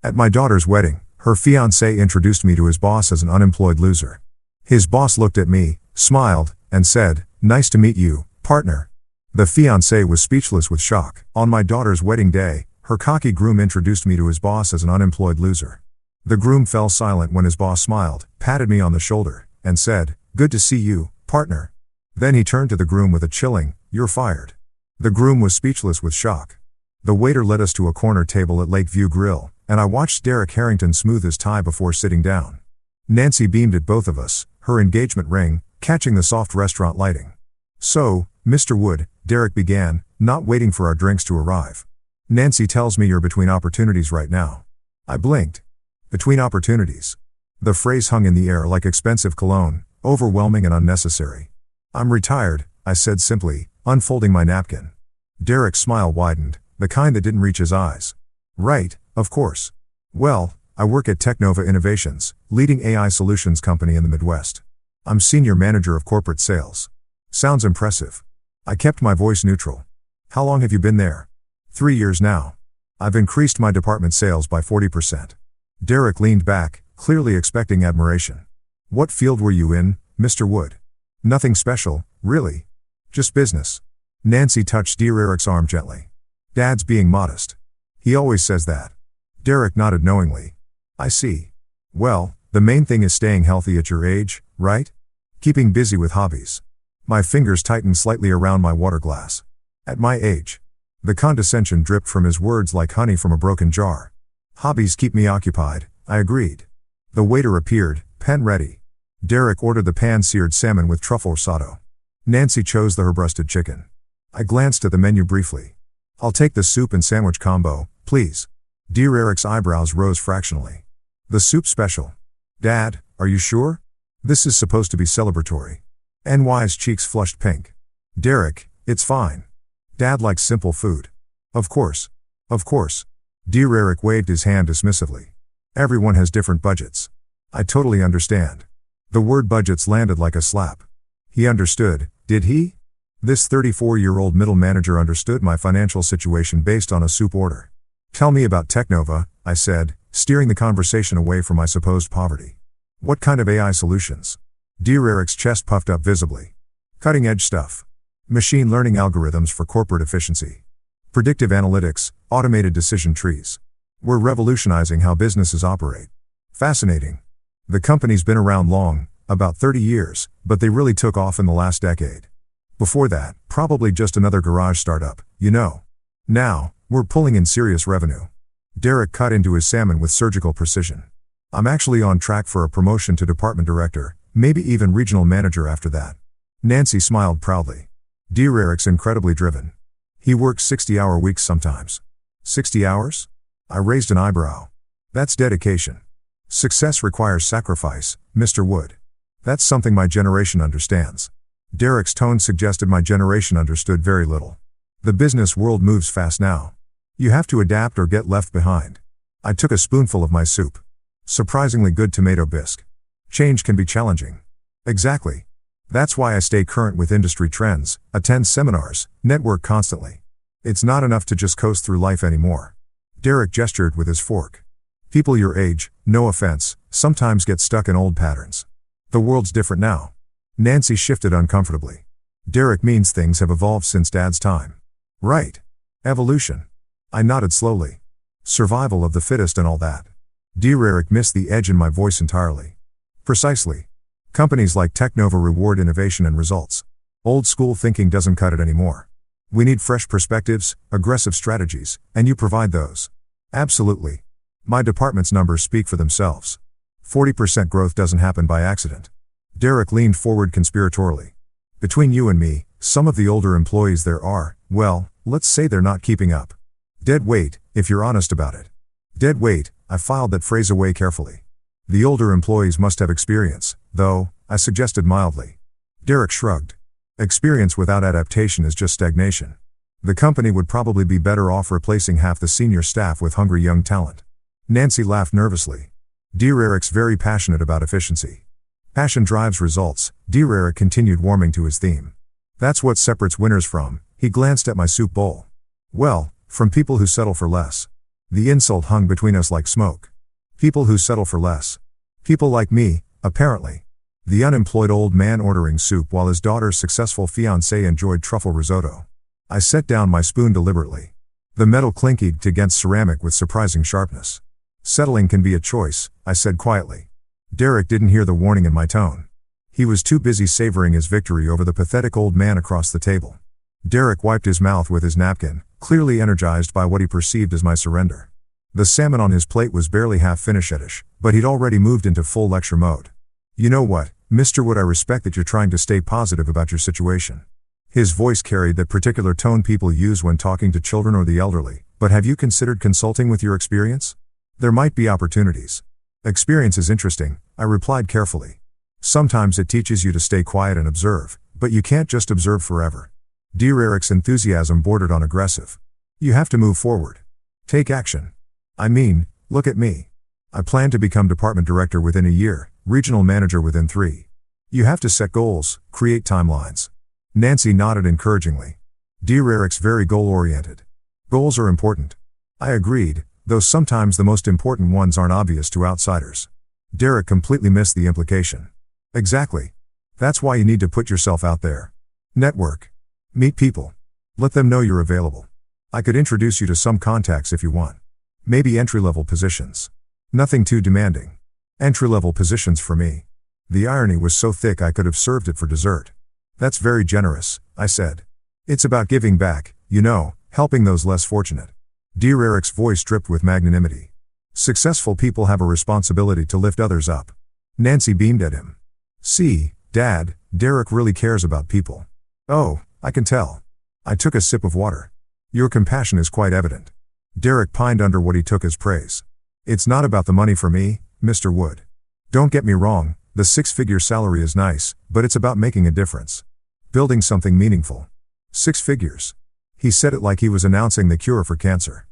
At my daughter's wedding, her fiancé introduced me to his boss as an unemployed loser. His boss looked at me, smiled, and said, "Nice to meet you, partner." The fiancé was speechless with shock. On my daughter's wedding day, her cocky groom introduced me to his boss as an unemployed loser. The groom fell silent when his boss smiled, patted me on the shoulder, and said, "Good to see you, partner." Then he turned to the groom with a chilling, "You're fired." The groom was speechless with shock. The waiter led us to a corner table at Lakeview Grill, and I watched Derek Harrington smooth his tie before sitting down. Nancy beamed at both of us, her engagement ring, catching the soft restaurant lighting. "So, Mr. Wood," Derek began, not waiting for our drinks to arrive. "Nancy tells me you're between opportunities right now." I blinked. Between opportunities. The phrase hung in the air like expensive cologne, overwhelming and unnecessary. "I'm retired," I said simply, unfolding my napkin. Derek's smile widened, the kind that didn't reach his eyes. "Right, of course. Well, I work at Technova Innovations, leading AI solutions company in the Midwest. I'm senior manager of corporate sales." "Sounds impressive." I kept my voice neutral. "How long have you been there?" 3 years now. I've increased my department sales by 40%. Derek leaned back, clearly expecting admiration. "What field were you in, Mr. Wood?" "Nothing special, really. Just business." Nancy touched Derek's arm gently. "Dad's being modest. He always says that." Derek nodded knowingly. "I see. Well, the main thing is staying healthy at your age, right? Keeping busy with hobbies." My fingers tightened slightly around my water glass. "At my age." The condescension dripped from his words like honey from a broken jar. "Hobbies keep me occupied," I agreed. The waiter appeared, pen ready. Derek ordered the pan-seared salmon with truffle risotto. Nancy chose the herb-roasted chicken. I glanced at the menu briefly. "I'll take the soup and sandwich combo, please." Derek's eyebrows rose fractionally. "The soup special? Dad, are you sure? This is supposed to be celebratory." NY's cheeks flushed pink. "Derek, it's fine. Dad likes simple food." Of course. Of course." Derek waved his hand dismissively. "Everyone has different budgets. I totally understand." The word budgets landed like a slap. He understood, did he? This 34-year-old middle manager understood my financial situation based on a soup order. "Tell me about Technova," I said, steering the conversation away from my supposed poverty. "What kind of AI solutions?" Derek's chest puffed up visibly. "Cutting-edge stuff. Machine learning algorithms for corporate efficiency. Predictive analytics, automated decision trees. We're revolutionizing how businesses operate." "Fascinating. The company's been around long, about 30 years, but they really took off in the last decade. Before that, probably just another garage startup, you know. Now, we're pulling in serious revenue." Derek cut into his salmon with surgical precision. "I'm actually on track for a promotion to department director, maybe even regional manager after that." Nancy smiled proudly. Derek's incredibly driven. He works 60-hour weeks sometimes. 60 hours? I raised an eyebrow. "That's dedication. Success requires sacrifice, Mr. Wood. That's something my generation understands." Derek's tone suggested my generation understood very little. "The business world moves fast now. You have to adapt or get left behind." I took a spoonful of my soup. Surprisingly good tomato bisque. Change can be challenging. Exactly. That's why I stay current with industry trends, attend seminars, network constantly. It's not enough to just coast through life anymore. Derek gestured with his fork. "People your age, no offense, sometimes get stuck in old patterns. The world's different now." Nancy shifted uncomfortably. "Derek means things have evolved since Dad's time." "Right. Evolution." I nodded slowly. "Survival of the fittest and all that." Derek missed the edge in my voice entirely. "Precisely. Companies like Technova reward innovation and results. Old school thinking doesn't cut it anymore. We need fresh perspectives, aggressive strategies, and you provide those." "Absolutely. My department's numbers speak for themselves. 40% growth doesn't happen by accident." Derek leaned forward conspiratorially. "Between you and me, some of the older employees there are, well, let's say they're not keeping up. Dead weight, if you're honest about it." "Dead weight," I filed that phrase away carefully. "The older employees must have experience, though," I suggested mildly. Derek shrugged. "Experience without adaptation is just stagnation. The company would probably be better off replacing half the senior staff with hungry young talent." Nancy laughed nervously. Derek's very passionate about efficiency. "Passion drives results," Derek continued, warming to his theme. "That's what separates winners from," he glanced at my soup bowl. "Well, from people who settle for less." The insult hung between us like smoke. People who settle for less. People like me, apparently. The unemployed old man ordering soup while his daughter's successful fiancé enjoyed truffle risotto. I set down my spoon deliberately. The metal clinked against ceramic with surprising sharpness. Settling can be a choice, I said quietly. Derek didn't hear the warning in my tone. He was too busy savoring his victory over the pathetic old man across the table. Derek wiped his mouth with his napkin, clearly energized by what he perceived as my surrender. The salmon on his plate was barely half finished-ish, but he'd already moved into full lecture mode. You know what, Mr. Wood, I respect that you're trying to stay positive about your situation. His voice carried that particular tone people use when talking to children or the elderly, but have you considered consulting with your experience? There might be opportunities. Experience is interesting, I replied carefully. Sometimes it teaches you to stay quiet and observe, but you can't just observe forever. Dear Eric's enthusiasm bordered on aggressive. You have to move forward. Take action. I mean, look at me. I plan to become department director within a year, regional manager within 3. You have to set goals, create timelines. Nancy nodded encouragingly. Dear Eric's very goal-oriented. Goals are important. I agreed, though sometimes the most important ones aren't obvious to outsiders. Derek completely missed the implication. Exactly. That's why you need to put yourself out there. Network. Meet people. Let them know you're available. I could introduce you to some contacts if you want. Maybe entry-level positions. Nothing too demanding. Entry-level positions for me. The irony was so thick I could have served it for dessert. That's very generous, I said. It's about giving back, you know, helping those less fortunate. Dear Eric's voice dripped with magnanimity. Successful people have a responsibility to lift others up. Nancy beamed at him. See, Dad, Derek really cares about people. Oh, I can tell. I took a sip of water. Your compassion is quite evident. Derek pined under what he took as praise. It's not about the money for me, Mr. Wood. Don't get me wrong, the 6-figure salary is nice, but it's about making a difference. Building something meaningful. 6 figures. He said it like he was announcing the cure for cancer.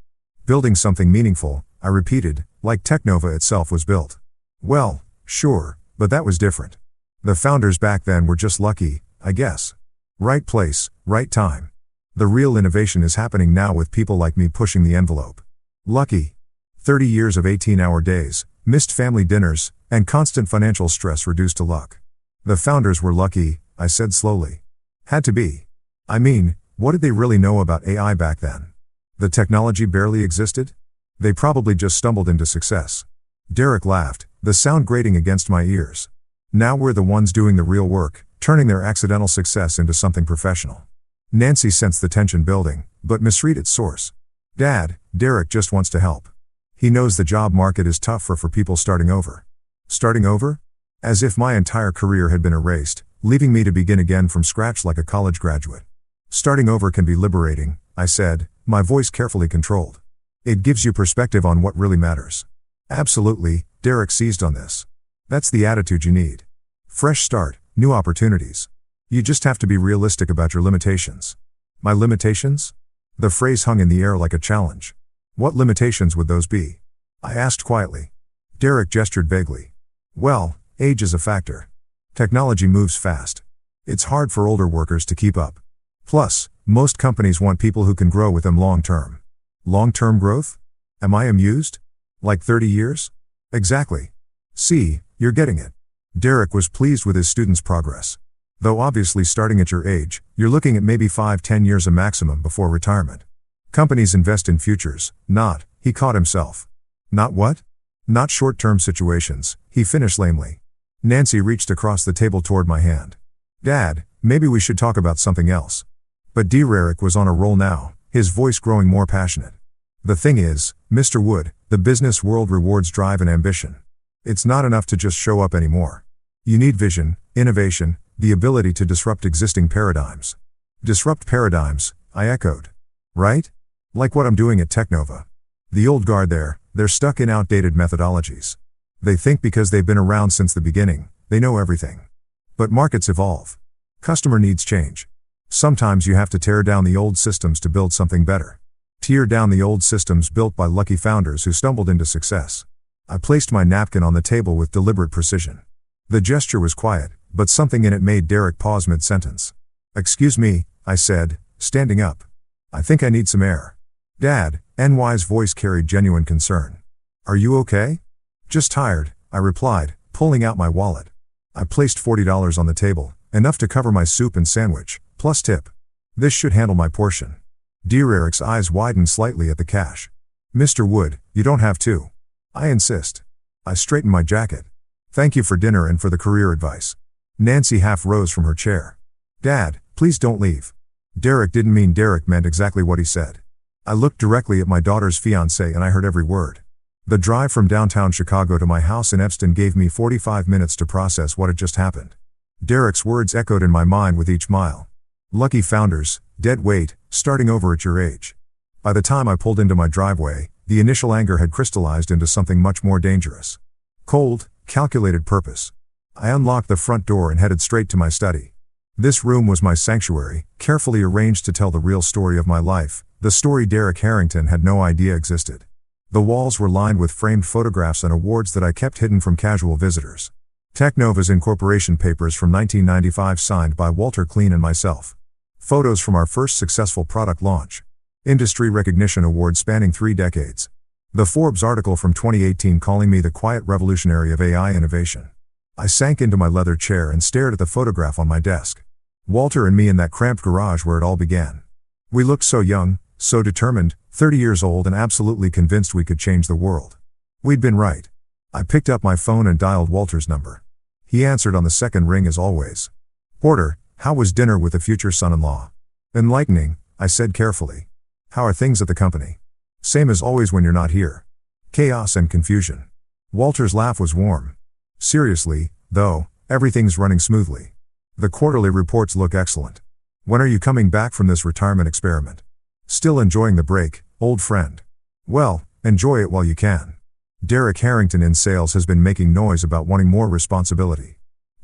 Building something meaningful, I repeated, like Technova itself was built. Well, sure, but that was different. The founders back then were just lucky, I guess. Right place, right time. The real innovation is happening now with people like me pushing the envelope. Lucky. 30 years of 18-hour days, missed family dinners, and constant financial stress reduced to luck. The founders were lucky, I said slowly. Had to be. I mean, what did they really know about AI back then? The technology barely existed? They probably just stumbled into success. Derek laughed, the sound grating against my ears. Now we're the ones doing the real work, turning their accidental success into something professional. Nancy sensed the tension building, but misread its source. Dad, Derek just wants to help. He knows the job market is tougher for people starting over. Starting over? As if my entire career had been erased, leaving me to begin again from scratch like a college graduate. Starting over can be liberating, I said, my voice carefully controlled. It gives you perspective on what really matters. Absolutely, Derek seized on this. That's the attitude you need. Fresh start, new opportunities. You just have to be realistic about your limitations. My limitations? The phrase hung in the air like a challenge. What limitations would those be? I asked quietly. Derek gestured vaguely. Well, age is a factor. Technology moves fast. It's hard for older workers to keep up. Plus, most companies want people who can grow with them long-term. Long-term growth? Am I amused? Like 30 years? Exactly. See, you're getting it. Derek was pleased with his students' progress. Though obviously starting at your age, you're looking at maybe 5-10 years a maximum before retirement. Companies invest in futures, not, he caught himself. Not what? Not short-term situations, he finished lamely. Nancy reached across the table toward my hand. Dad, maybe we should talk about something else. But dear Eric was on a roll now, his voice growing more passionate. The thing is, Mr. Wood, the business world rewards drive and ambition. It's not enough to just show up anymore. You need vision, innovation, the ability to disrupt existing paradigms. Disrupt paradigms, I echoed. Right? Like what I'm doing at Technova. The old guard there, they're stuck in outdated methodologies. They think because they've been around since the beginning, they know everything. But markets evolve. Customer needs change. Sometimes you have to tear down the old systems to build something better. Tear down the old systems built by lucky founders who stumbled into success. I placed my napkin on the table with deliberate precision. The gesture was quiet, but something in it made Derek pause mid-sentence. Excuse me, I said, standing up. I think I need some air. Dad, NY's voice carried genuine concern. Are you okay? Just tired, I replied, pulling out my wallet. I placed $40 on the table, enough to cover my soup and sandwich, plus tip. This should handle my portion. Dear Eric's eyes widened slightly at the cash. Mr. Wood, you don't have to. I insist. I straightened my jacket. Thank you for dinner and for the career advice. Nancy half rose from her chair. Dad, please don't leave. Derek didn't mean Derek meant exactly what he said. I looked directly at my daughter's fiancé and I heard every word. The drive from downtown Chicago to my house in Evanston gave me 45 minutes to process what had just happened. Derek's words echoed in my mind with each mile. Lucky founders, dead weight, starting over at your age. By the time I pulled into my driveway, the initial anger had crystallized into something much more dangerous. Cold, calculated purpose. I unlocked the front door and headed straight to my study. This room was my sanctuary, carefully arranged to tell the real story of my life, the story Derek Harrington had no idea existed. The walls were lined with framed photographs and awards that I kept hidden from casual visitors. Technova's incorporation papers from 1995 signed by Walter Klein and myself. Photos from our first successful product launch. Industry recognition awards spanning 3 decades. The Forbes article from 2018 calling me the quiet revolutionary of AI innovation. I sank into my leather chair and stared at the photograph on my desk. Walter and me in that cramped garage where it all began. We looked so young, so determined, 30 years old and absolutely convinced we could change the world. We'd been right. I picked up my phone and dialed Walter's number. He answered on the second ring as always. Porter, how was dinner with the future son-in-law? Enlightening, I said carefully. How are things at the company? Same as always when you're not here. Chaos and confusion. Walter's laugh was warm. Seriously, though, everything's running smoothly. The quarterly reports look excellent. When are you coming back from this retirement experiment? Still enjoying the break, old friend? Well, enjoy it while you can. Derek Harrington in sales has been making noise about wanting more responsibility.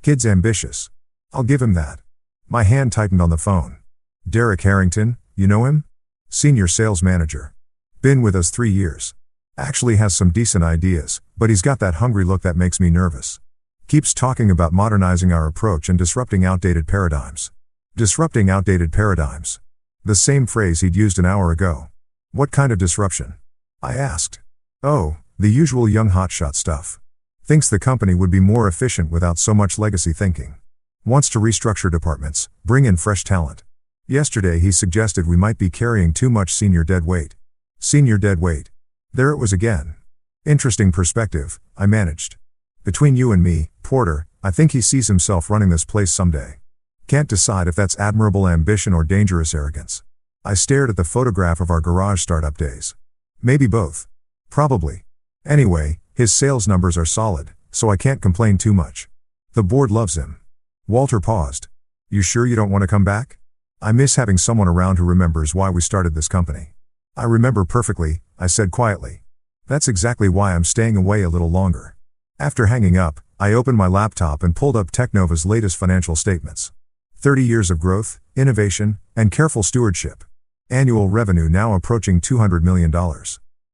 Kid's ambitious. I'll give him that. My hand tightened on the phone. Derek Harrington, you know him? Senior sales manager. Been with us 3 years. Actually has some decent ideas, but he's got that hungry look that makes me nervous. Keeps talking about modernizing our approach and disrupting outdated paradigms. Disrupting outdated paradigms. The same phrase he'd used an hour ago. What kind of disruption? I asked. Oh, the usual young hotshot stuff. Thinks the company would be more efficient without so much legacy thinking. Wants to restructure departments, bring in fresh talent. Yesterday he suggested we might be carrying too much senior dead weight. Senior dead weight. There it was again. Interesting perspective, I managed. Between you and me, Porter, I think he sees himself running this place someday. Can't decide if that's admirable ambition or dangerous arrogance. I stared at the photograph of our garage startup days. Maybe both. Probably. Anyway, his sales numbers are solid, so I can't complain too much. The board loves him. Walter paused. You sure you don't want to come back? I miss having someone around who remembers why we started this company. I remember perfectly, I said quietly. That's exactly why I'm staying away a little longer. After hanging up, I opened my laptop and pulled up Technova's latest financial statements. 30 years of growth, innovation, and careful stewardship. Annual revenue now approaching $200 million.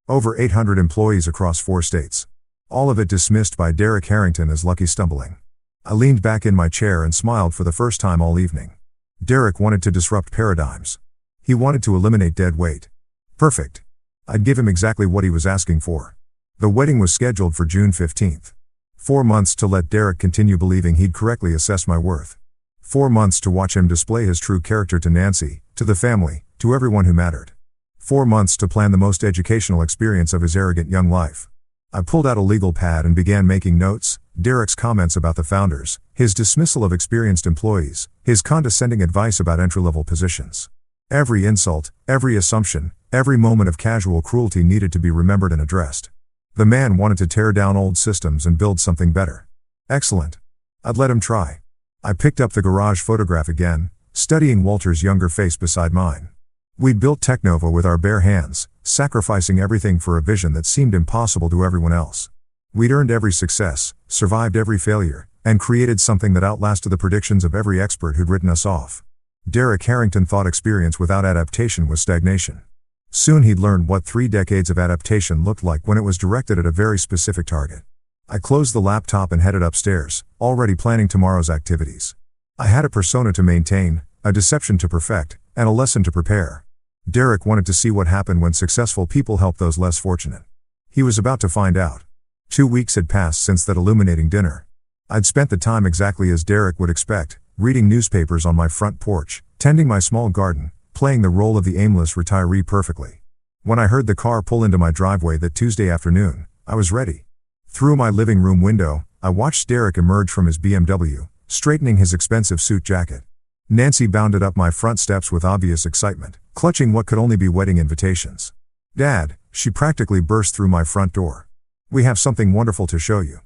Over 800 employees across 4 states. All of it dismissed by Derek Harrington as lucky stumbling. I leaned back in my chair and smiled for the first time all evening. Derek wanted to disrupt paradigms. He wanted to eliminate dead weight. Perfect. I'd give him exactly what he was asking for. The wedding was scheduled for June 15th. 4 months to let Derek continue believing he'd correctly assessed my worth. 4 months to watch him display his true character to Nancy, to the family, to everyone who mattered. 4 months to plan the most educational experience of his arrogant young life. I pulled out a legal pad and began making notes, Derek's comments about the founders, his dismissal of experienced employees, his condescending advice about entry-level positions. Every insult, every assumption, every moment of casual cruelty needed to be remembered and addressed. The man wanted to tear down old systems and build something better. Excellent. I'd let him try. I picked up the garage photograph again, studying Walter's younger face beside mine. We'd built Technova with our bare hands, sacrificing everything for a vision that seemed impossible to everyone else. We'd earned every success, survived every failure, and created something that outlasted the predictions of every expert who'd written us off. Derek Harrington thought experience without adaptation was stagnation. Soon he'd learned what 3 decades of adaptation looked like when it was directed at a very specific target. I closed the laptop and headed upstairs, already planning tomorrow's activities. I had a persona to maintain, a deception to perfect, and a lesson to prepare. Derek wanted to see what happened when successful people help those less fortunate. He was about to find out. 2 weeks had passed since that illuminating dinner. I'd spent the time exactly as Derek would expect, reading newspapers on my front porch, tending my small garden, playing the role of the aimless retiree perfectly. When I heard the car pull into my driveway that Tuesday afternoon, I was ready. Through my living room window, I watched Derek emerge from his BMW, straightening his expensive suit jacket. Nancy bounded up my front steps with obvious excitement, clutching what could only be wedding invitations. "Dad," she practically burst through my front door. "We have something wonderful to show you."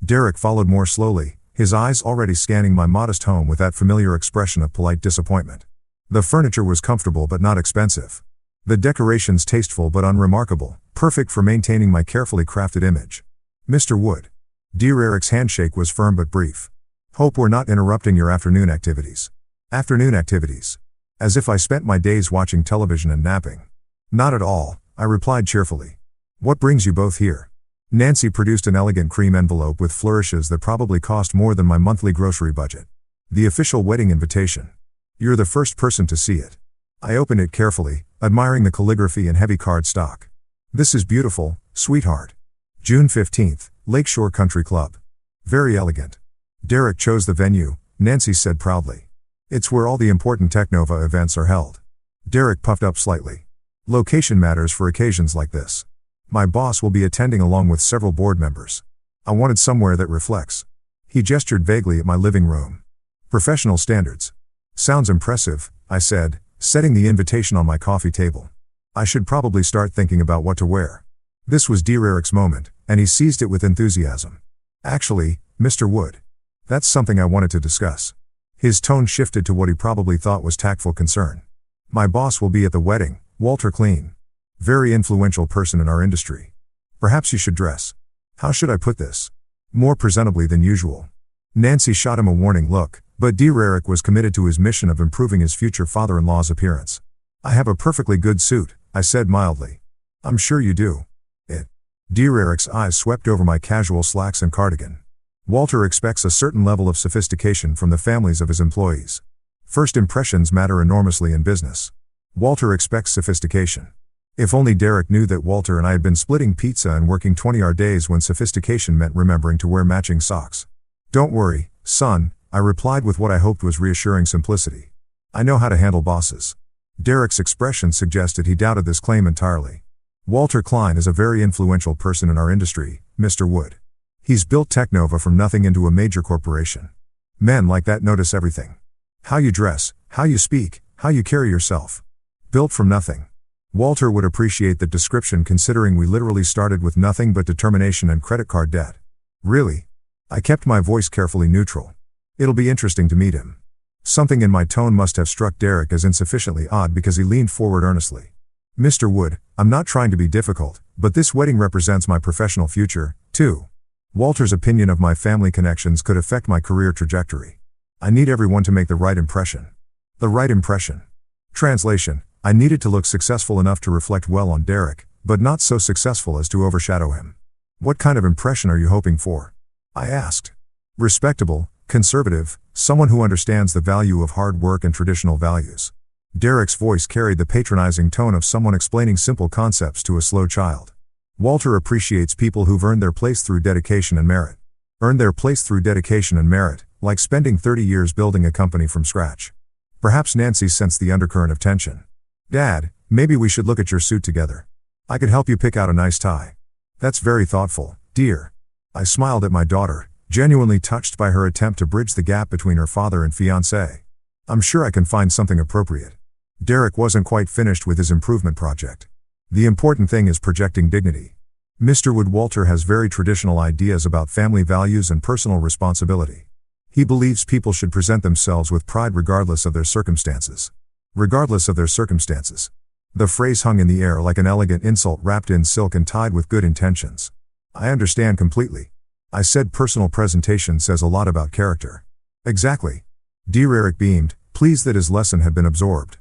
Derek followed more slowly, his eyes already scanning my modest home with that familiar expression of polite disappointment. The furniture was comfortable but not expensive. The decorations tasteful but unremarkable, perfect for maintaining my carefully crafted image. "Mr. Wood." Dear Eric's handshake was firm but brief. "Hope we're not interrupting your afternoon activities." Afternoon activities. As if I spent my days watching television and napping. "Not at all," I replied cheerfully. "What brings you both here?" Nancy produced an elegant cream envelope with flourishes that probably cost more than my monthly grocery budget. "The official wedding invitation. You're the first person to see it." I opened it carefully, admiring the calligraphy and heavy cardstock. "This is beautiful, sweetheart. June 15th, Lakeshore Country Club. Very elegant." "Derek chose the venue," Nancy said proudly. "It's where all the important Technova events are held." Derek puffed up slightly. "Location matters for occasions like this. My boss will be attending along with several board members. I wanted somewhere that reflects." He gestured vaguely at my living room. "Professional standards." "Sounds impressive," I said, setting the invitation on my coffee table. "I should probably start thinking about what to wear." This was dear Eric's moment, and he seized it with enthusiasm. "Actually, Mr. Wood, that's something I wanted to discuss." His tone shifted to what he probably thought was tactful concern. "My boss will be at the wedding, Walter Klein. Very influential person in our industry. Perhaps you should dress. How should I put this? More presentably than usual." Nancy shot him a warning look, but dear Eric was committed to his mission of improving his future father-in-law's appearance. "I have a perfectly good suit," I said mildly. "I'm sure you do." Dear Eric's eyes swept over my casual slacks and cardigan. "Walter expects a certain level of sophistication from the families of his employees. First impressions matter enormously in business. Walter expects sophistication." If only Derek knew that Walter and I had been splitting pizza and working 20-hour days when sophistication meant remembering to wear matching socks. "Don't worry, son," I replied with what I hoped was reassuring simplicity. "I know how to handle bosses." Derek's expression suggested he doubted this claim entirely. "Walter Klein is a very influential person in our industry, Mr. Wood. He's built Technova from nothing into a major corporation. Men like that notice everything. How you dress, how you speak, how you carry yourself. Built from nothing. Walter would appreciate that description considering we literally started with nothing but determination and credit card debt." "Really?" I kept my voice carefully neutral. "It'll be interesting to meet him." Something in my tone must have struck Derek as insufficiently odd because he leaned forward earnestly. "Mr. Wood, I'm not trying to be difficult, but this wedding represents my professional future, too. Walter's opinion of my family connections could affect my career trajectory. I need everyone to make the right impression." The right impression. Translation: I needed to look successful enough to reflect well on Derek, but not so successful as to overshadow him. "What kind of impression are you hoping for?" I asked. "Respectable, conservative, someone who understands the value of hard work and traditional values." Derek's voice carried the patronizing tone of someone explaining simple concepts to a slow child. "Walter appreciates people who've earned their place through dedication and merit." Earned their place through dedication and merit, like spending 30 years building a company from scratch. Perhaps Nancy sensed the undercurrent of tension. "Dad, maybe we should look at your suit together. I could help you pick out a nice tie." "That's very thoughtful, dear." I smiled at my daughter, genuinely touched by her attempt to bridge the gap between her father and fiancé. "I'm sure I can find something appropriate." Derek wasn't quite finished with his improvement project. "The important thing is projecting dignity. Mr. Wood, Walter has very traditional ideas about family values and personal responsibility. He believes people should present themselves with pride regardless of their circumstances." Regardless of their circumstances. The phrase hung in the air like an elegant insult wrapped in silk and tied with good intentions. "I understand completely." I said. "Personal presentation says a lot about character." "Exactly." Dear Eric beamed, pleased that his lesson had been absorbed.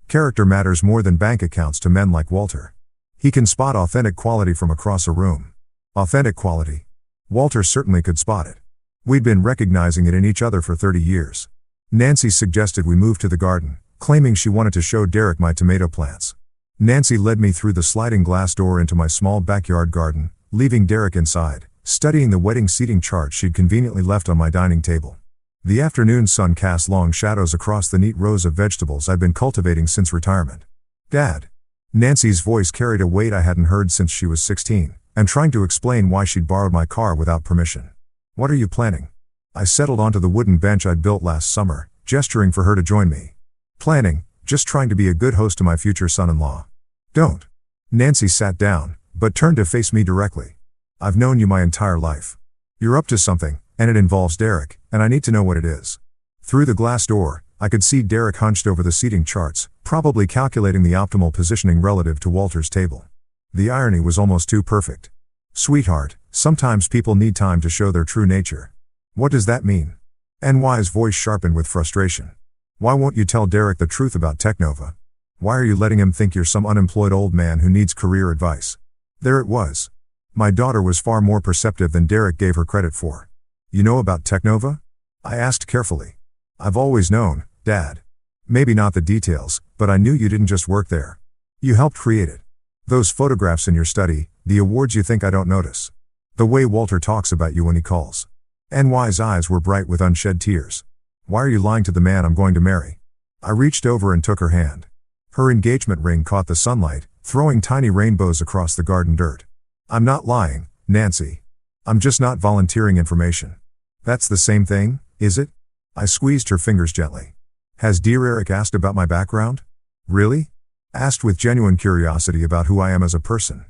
Character matters more than bank accounts to men like Walter. He can spot authentic quality from across a room. Authentic quality. Walter certainly could spot it. We'd been recognizing it in each other for 30 years. Nancy suggested we move to the garden, claiming she wanted to show Derek my tomato plants. Nancy led me through the sliding glass door into my small backyard garden, leaving Derek inside, studying the wedding seating chart she'd conveniently left on my dining table. The afternoon sun cast long shadows across the neat rows of vegetables I'd been cultivating since retirement. "Dad." Nancy's voice carried a weight I hadn't heard since she was 16, and trying to explain why she'd borrowed my car without permission. "What are you planning?" I settled onto the wooden bench I'd built last summer, gesturing for her to join me. "Planning, just trying to be a good host to my future son-in-law." "Don't." Nancy sat down, but turned to face me directly. "I've known you my entire life. You're up to something, and it involves Derek, and I need to know what it is." Through the glass door, I could see Derek hunched over the seating charts, probably calculating the optimal positioning relative to Walter's table. The irony was almost too perfect. "Sweetheart, sometimes people need time to show their true nature." "What does that mean?" NY's voice sharpened with frustration. "Why won't you tell Derek the truth about Technova? Why are you letting him think you're some unemployed old man who needs career advice?" There it was. My daughter was far more perceptive than Derek gave her credit for. "You know about Technova?" I asked carefully. "I've always known, Dad. Maybe not the details, but I knew you didn't just work there. You helped create it. Those photographs in your study, the awards you think I don't notice. The way Walter talks about you when he calls." NY's eyes were bright with unshed tears. "Why are you lying to the man I'm going to marry?" I reached over and took her hand. Her engagement ring caught the sunlight, throwing tiny rainbows across the garden dirt. "I'm not lying, Nancy. I'm just not volunteering information." "That's the same thing, is it?" I squeezed her fingers gently. "Has dear Eric asked about my background?" "Really?" Asked with genuine curiosity about who I am as a person.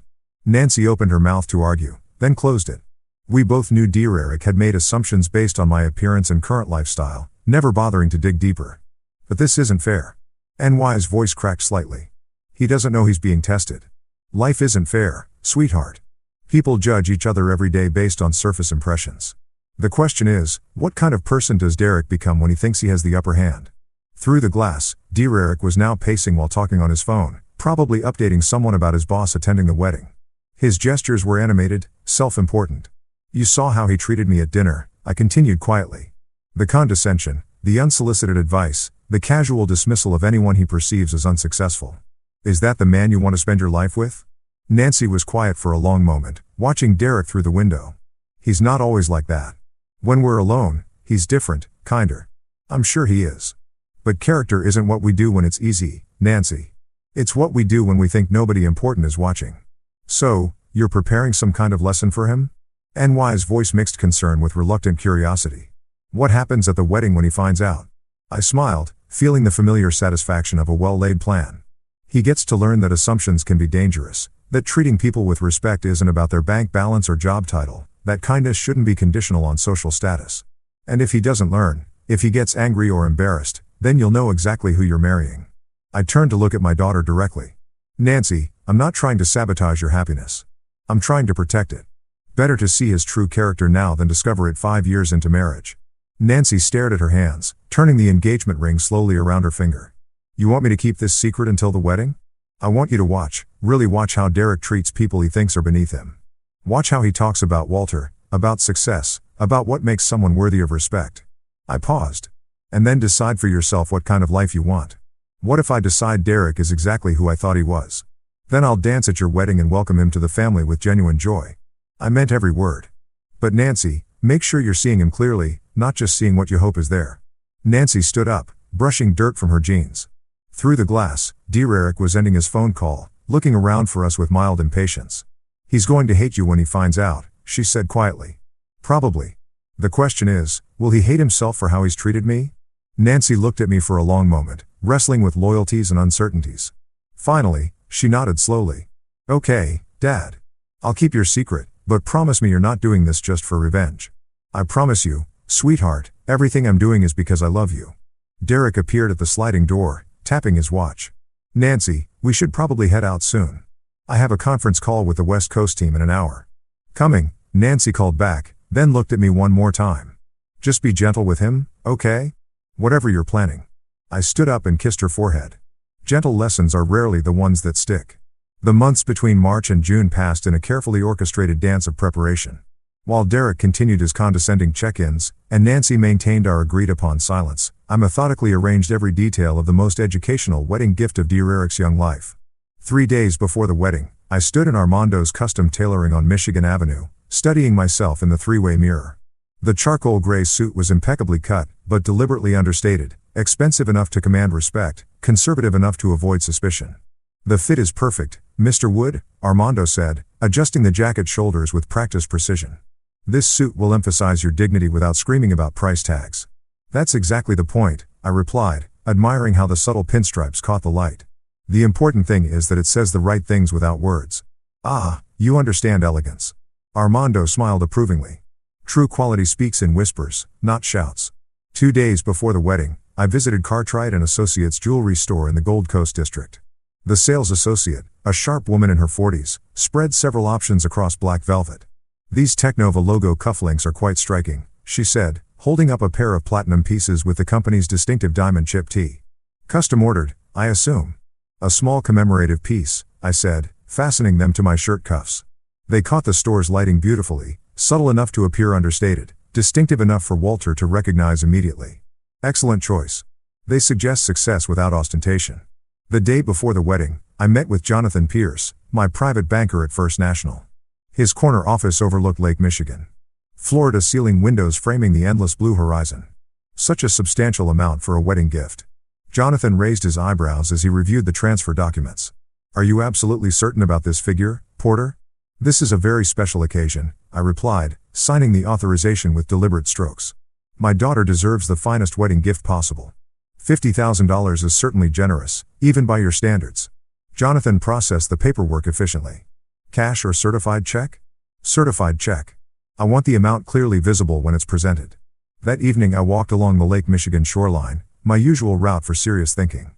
Nancy opened her mouth to argue, then closed it. We both knew dear Eric had made assumptions based on my appearance and current lifestyle, never bothering to dig deeper. "But this isn't fair." NY's voice cracked slightly. "He doesn't know he's being tested. Life isn't fair, sweetheart. People judge each other every day based on surface impressions. The question is, what kind of person does Derek become when he thinks he has the upper hand?" Through the glass, dear Eric was now pacing while talking on his phone, probably updating someone about his boss attending the wedding. His gestures were animated, self-important. "You saw how he treated me at dinner," I continued quietly. "The condescension, the unsolicited advice, the casual dismissal of anyone he perceives as unsuccessful. Is that the man you want to spend your life with?" Nancy was quiet for a long moment, watching Derek through the window. "He's not always like that. When we're alone, he's different, kinder." "I'm sure he is. But character isn't what we do when it's easy, Nancy. It's what we do when we think nobody important is watching." "So, you're preparing some kind of lesson for him?" NY's voice mixed concern with reluctant curiosity. "What happens at the wedding when he finds out?" I smiled, feeling the familiar satisfaction of a well-laid plan. "He gets to learn that assumptions can be dangerous, that treating people with respect isn't about their bank balance or job title, that kindness shouldn't be conditional on social status. And if he doesn't learn, if he gets angry or embarrassed, then you'll know exactly who you're marrying." I turned to look at my daughter directly. "Nancy, I'm not trying to sabotage your happiness. I'm trying to protect it. Better to see his true character now than discover it 5 years into marriage." Nancy stared at her hands, turning the engagement ring slowly around her finger. "You want me to keep this secret until the wedding? I want you to watch, really watch how Derek treats people he thinks are beneath him. Watch how he talks about Walter, about success, about what makes someone worthy of respect." I paused. "And then decide for yourself what kind of life you want. What if I decide Derek is exactly who I thought he was? Then I'll dance at your wedding and welcome him to the family with genuine joy." I meant every word. "But Nancy, make sure you're seeing him clearly, not just seeing what you hope is there." Nancy stood up, brushing dirt from her jeans. Through the glass, dear Eric was ending his phone call, looking around for us with mild impatience. "He's going to hate you when he finds out," she said quietly. "Probably. The question is, will he hate himself for how he's treated me?" Nancy looked at me for a long moment, wrestling with loyalties and uncertainties. Finally, she nodded slowly. "Okay, Dad. I'll keep your secret, but promise me you're not doing this just for revenge." "I promise you, sweetheart, everything I'm doing is because I love you." Derek appeared at the sliding door, tapping his watch. "Nancy, we should probably head out soon. I have a conference call with the West Coast team in an hour." "Coming," Nancy called back, then looked at me one more time. "Just be gentle with him, okay? Whatever you're planning." I stood up and kissed her forehead. Gentle lessons are rarely the ones that stick. The months between March and June passed in a carefully orchestrated dance of preparation. While Derek continued his condescending check-ins, and Nancy maintained our agreed-upon silence, I methodically arranged every detail of the most educational wedding gift of dear Eric's young life. 3 days before the wedding, I stood in Armando's custom tailoring on Michigan Avenue, studying myself in the three-way mirror. The charcoal gray suit was impeccably cut, but deliberately understated, expensive enough to command respect, conservative enough to avoid suspicion. "The fit is perfect, Mr. Wood," Armando said, adjusting the jacket shoulders with practiced precision. "This suit will emphasize your dignity without screaming about price tags." "That's exactly the point," I replied, admiring how the subtle pinstripes caught the light. "The important thing is that it says the right things without words." "Ah, you understand elegance." Armando smiled approvingly. "True quality speaks in whispers, not shouts." 2 days before the wedding, I visited Cartwright & Associates jewelry store in the Gold Coast district. The sales associate, a sharp woman in her 40s, spread several options across black velvet. "These Technova logo cufflinks are quite striking," she said, holding up a pair of platinum pieces with the company's distinctive diamond chip T. "Custom ordered, I assume." "A small commemorative piece," I said, fastening them to my shirt cuffs. They caught the store's lighting beautifully, subtle enough to appear understated, distinctive enough for Walter to recognize immediately. "Excellent choice. They suggest success without ostentation." The day before the wedding, I met with Jonathan Pierce, my private banker at First National. His corner office overlooked Lake Michigan. Floor-to-ceiling windows framing the endless blue horizon. Such a substantial amount for a wedding gift. Jonathan raised his eyebrows as he reviewed the transfer documents. "Are you absolutely certain about this figure, Porter?" "This is a very special occasion," I replied, signing the authorization with deliberate strokes. "My daughter deserves the finest wedding gift possible. $50,000 is certainly generous, even by your standards." Jonathan processed the paperwork efficiently. "Cash or certified check?" "Certified check. I want the amount clearly visible when it's presented." That evening I walked along the Lake Michigan shoreline, my usual route for serious thinking.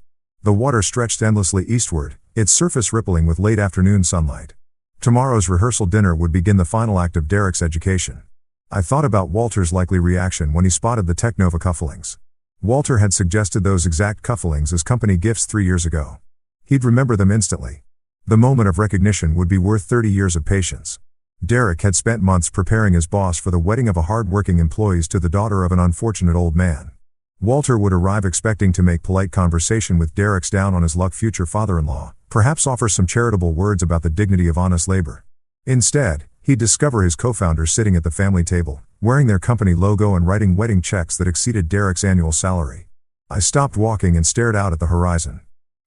The water stretched endlessly eastward, its surface rippling with late afternoon sunlight. Tomorrow's rehearsal dinner would begin the final act of Derek's education. I thought about Walter's likely reaction when he spotted the Technova cufflinks. Walter had suggested those exact cufflinks as company gifts 3 years ago. He'd remember them instantly. The moment of recognition would be worth 30 years of patience. Derek had spent months preparing his boss for the wedding of a hard-working employee to the daughter of an unfortunate old man. Walter would arrive expecting to make polite conversation with Derek's down-on-his-luck future father-in-law, perhaps offer some charitable words about the dignity of honest labor. Instead, he'd discover his co-founders sitting at the family table, wearing their company logo and writing wedding checks that exceeded Derek's annual salary. I stopped walking and stared out at the horizon.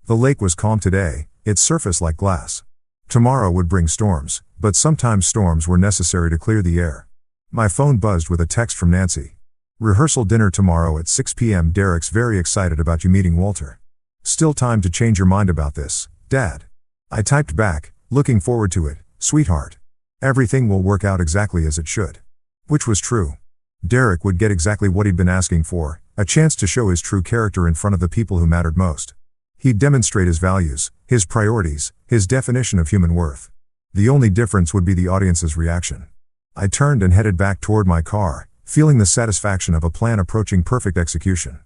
The lake was calm today, its surface like glass. Tomorrow would bring storms, but sometimes storms were necessary to clear the air. My phone buzzed with a text from Nancy. "Rehearsal dinner tomorrow at 6 p.m. Derek's very excited about you meeting Walter. Still time to change your mind about this, Dad." I typed back, "Looking forward to it, sweetheart. Everything will work out exactly as it should." Which was true. Derek would get exactly what he'd been asking for, a chance to show his true character in front of the people who mattered most. He'd demonstrate his values, his priorities, his definition of human worth. The only difference would be the audience's reaction. I turned and headed back toward my car, feeling the satisfaction of a plan approaching perfect execution.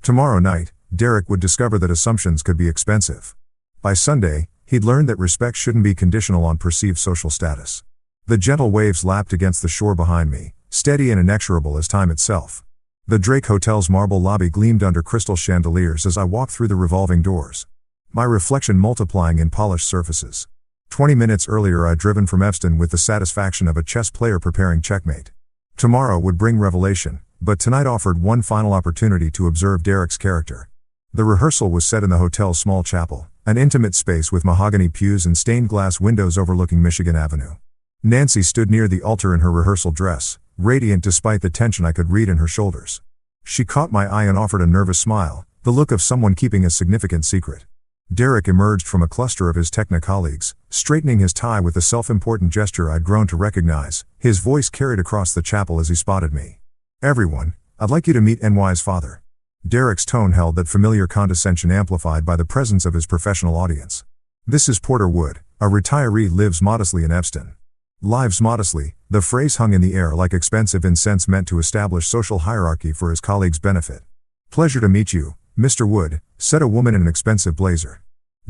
Tomorrow night, Derek would discover that assumptions could be expensive. By Sunday, he'd learned that respect shouldn't be conditional on perceived social status. The gentle waves lapped against the shore behind me, steady and inexorable as time itself. The Drake Hotel's marble lobby gleamed under crystal chandeliers as I walked through the revolving doors. My reflection multiplying in polished surfaces. 20 minutes earlier I'd driven from Evanston with the satisfaction of a chess player preparing checkmate. Tomorrow would bring revelation, but tonight offered one final opportunity to observe Derek's character. The rehearsal was set in the hotel's small chapel, an intimate space with mahogany pews and stained glass windows overlooking Michigan Avenue. Nancy stood near the altar in her rehearsal dress, radiant despite the tension I could read in her shoulders. She caught my eye and offered a nervous smile, the look of someone keeping a significant secret. Derek emerged from a cluster of his Techna colleagues, straightening his tie with the self-important gesture I'd grown to recognize. His voice carried across the chapel as he spotted me. "Everyone, I'd like you to meet NY's father." Derek's tone held that familiar condescension amplified by the presence of his professional audience. "This is Porter Wood, a retiree lives modestly in Evanston." Lives modestly, the phrase hung in the air like expensive incense meant to establish social hierarchy for his colleagues' benefit. "Pleasure to meet you, Mr. Wood," said a woman in an expensive blazer.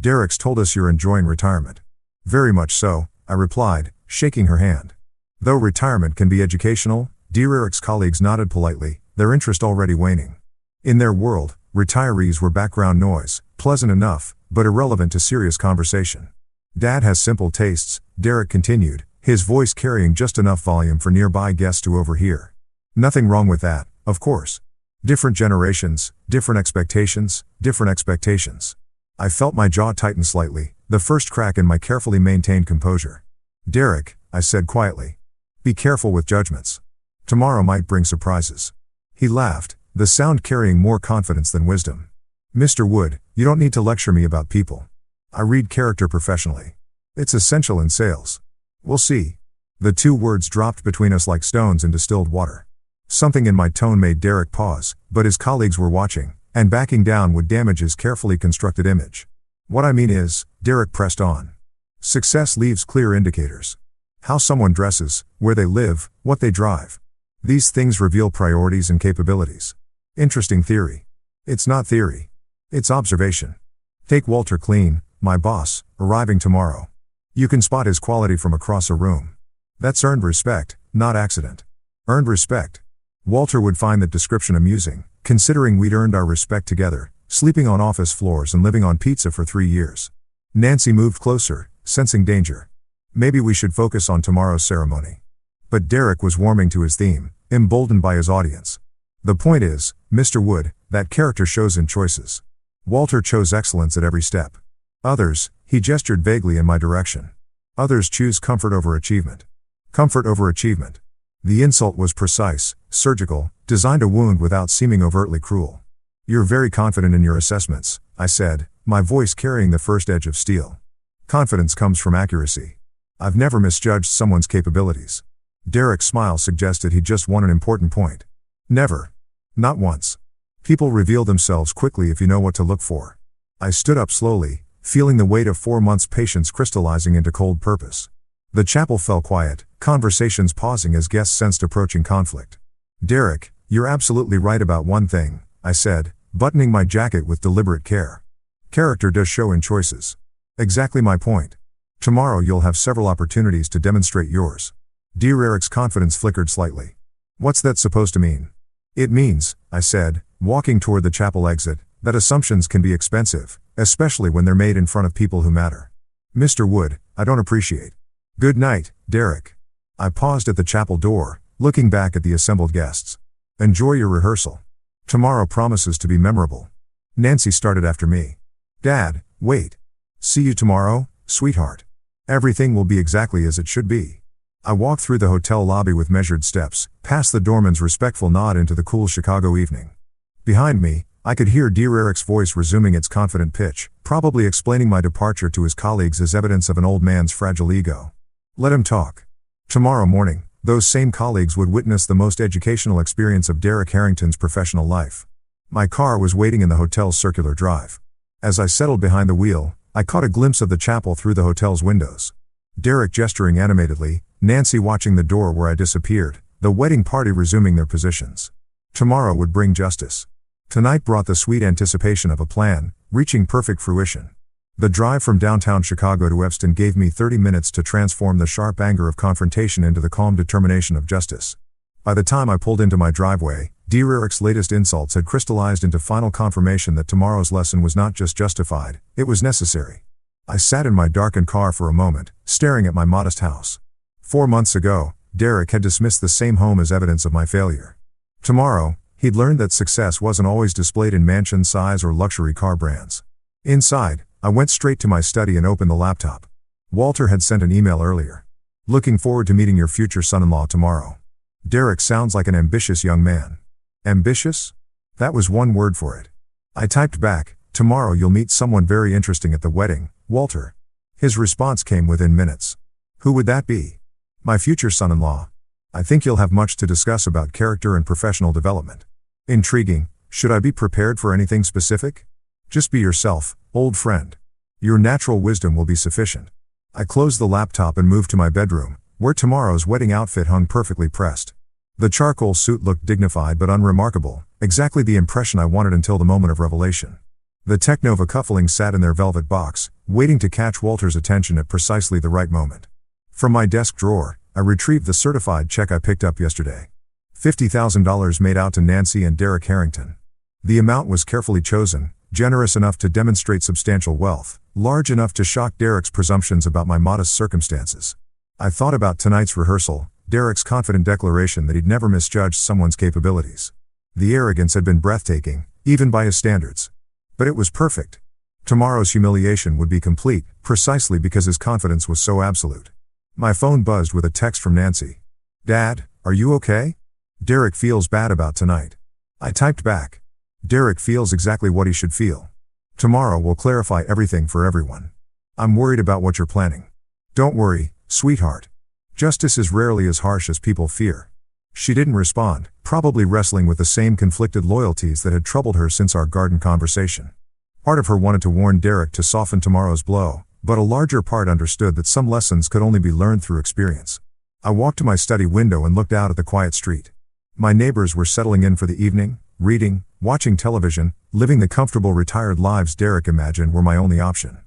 "Derek's told us you're enjoying retirement." "Very much so," I replied, shaking her hand. Though retirement can be educational, Derek's colleagues nodded politely, their interest already waning. In their world, retirees were background noise, pleasant enough, but irrelevant to serious conversation. Dad has simple tastes, Derek continued, his voice carrying just enough volume for nearby guests to overhear. Nothing wrong with that, of course. Different generations, different expectations, different expectations. I felt my jaw tighten slightly, the first crack in my carefully maintained composure. Derek, I said quietly. Be careful with judgments. Tomorrow might bring surprises. He laughed, the sound carrying more confidence than wisdom. Mr. Wood, you don't need to lecture me about people. I read character professionally. It's essential in sales. We'll see. The two words dropped between us like stones in distilled water. Something in my tone made Derek pause, but his colleagues were watching, and backing down would damage his carefully constructed image. What I mean is, Derek pressed on. Success leaves clear indicators. How someone dresses, where they live, what they drive. These things reveal priorities and capabilities. Interesting theory. It's not theory. It's observation. Take Walter Clean, my boss, arriving tomorrow. You can spot his quality from across a room. That's earned respect, not accident. Earned respect. Walter would find that description amusing, considering we'd earned our respect together, sleeping on office floors and living on pizza for 3 years. Nancy moved closer, sensing danger. Maybe we should focus on tomorrow's ceremony. But Derek was warming to his theme, emboldened by his audience. The point is, Mr. Wood, that character shows in choices. Walter chose excellence at every step. Others, he gestured vaguely in my direction. Others choose comfort over achievement. Comfort over achievement. The insult was precise, surgical, designed to wound without seeming overtly cruel. You're very confident in your assessments, I said, my voice carrying the first edge of steel. Confidence comes from accuracy. I've never misjudged someone's capabilities. Derek's smile suggested he'd just won an important point. Never. Not once. People reveal themselves quickly if you know what to look for. I stood up slowly, feeling the weight of 4 months' patience crystallizing into cold purpose. The chapel fell quiet, conversations pausing as guests sensed approaching conflict. Derek, you're absolutely right about one thing, I said, buttoning my jacket with deliberate care. Character does show in choices. Exactly my point. Tomorrow you'll have several opportunities to demonstrate yours. Dear Eric's confidence flickered slightly. What's that supposed to mean? It means, I said, walking toward the chapel exit, that assumptions can be expensive, especially when they're made in front of people who matter. Mr. Wood, I don't appreciate. Good night, Derek. I paused at the chapel door, looking back at the assembled guests. Enjoy your rehearsal. Tomorrow promises to be memorable. Nancy started after me. Dad, wait. See you tomorrow, sweetheart. Everything will be exactly as it should be. I walked through the hotel lobby with measured steps, past the doorman's respectful nod into the cool Chicago evening. Behind me, I could hear Dear Eric's voice resuming its confident pitch, probably explaining my departure to his colleagues as evidence of an old man's fragile ego. Let him talk. Tomorrow morning, those same colleagues would witness the most educational experience of Derek Harrington's professional life. My car was waiting in the hotel's circular drive. As I settled behind the wheel, I caught a glimpse of the chapel through the hotel's windows. Derek gesturing animatedly, Nancy watching the door where I disappeared, the wedding party resuming their positions. Tomorrow would bring justice. Tonight brought the sweet anticipation of a plan, reaching perfect fruition. The drive from downtown Chicago to Evanston gave me 30 minutes to transform the sharp anger of confrontation into the calm determination of justice. By the time I pulled into my driveway, Dear Eric's latest insults had crystallized into final confirmation that tomorrow's lesson was not just justified, it was necessary. I sat in my darkened car for a moment, staring at my modest house. 4 months ago, Derek had dismissed the same home as evidence of my failure. Tomorrow, he'd learned that success wasn't always displayed in mansion size or luxury car brands. Inside, I went straight to my study and opened the laptop. Walter had sent an email earlier. Looking forward to meeting your future son-in-law tomorrow. Derek sounds like an ambitious young man. Ambitious? That was one word for it. I typed back, tomorrow you'll meet someone very interesting at the wedding, Walter. His response came within minutes. Who would that be? My future son-in-law. I think you'll have much to discuss about character and professional development. Intriguing. Should I be prepared for anything specific? Just be yourself, old friend. Your natural wisdom will be sufficient. I closed the laptop and moved to my bedroom, where tomorrow's wedding outfit hung perfectly pressed. The charcoal suit looked dignified but unremarkable, exactly the impression I wanted until the moment of revelation. The Technova cufflinks sat in their velvet box, waiting to catch Walter's attention at precisely the right moment. From my desk drawer, I retrieved the certified check I picked up yesterday. $50,000 made out to Nancy and Derek Harrington. The amount was carefully chosen, generous enough to demonstrate substantial wealth, large enough to shock Derek's presumptions about my modest circumstances. I thought about tonight's rehearsal, Derek's confident declaration that he'd never misjudged someone's capabilities. The arrogance had been breathtaking, even by his standards. But it was perfect. Tomorrow's humiliation would be complete, precisely because his confidence was so absolute. My phone buzzed with a text from Nancy. "Dad, are you okay? Derek feels bad about tonight." I typed back. "Derek feels exactly what he should feel. Tomorrow will clarify everything for everyone. I'm worried about what you're planning." "Don't worry, sweetheart. Justice is rarely as harsh as people fear." She didn't respond, probably wrestling with the same conflicted loyalties that had troubled her since our garden conversation. Part of her wanted to warn Derek to soften tomorrow's blow, but a larger part understood that some lessons could only be learned through experience. I walked to my study window and looked out at the quiet street. My neighbors were settling in for the evening, reading, watching television, living the comfortable retired lives Derek imagined were my only option.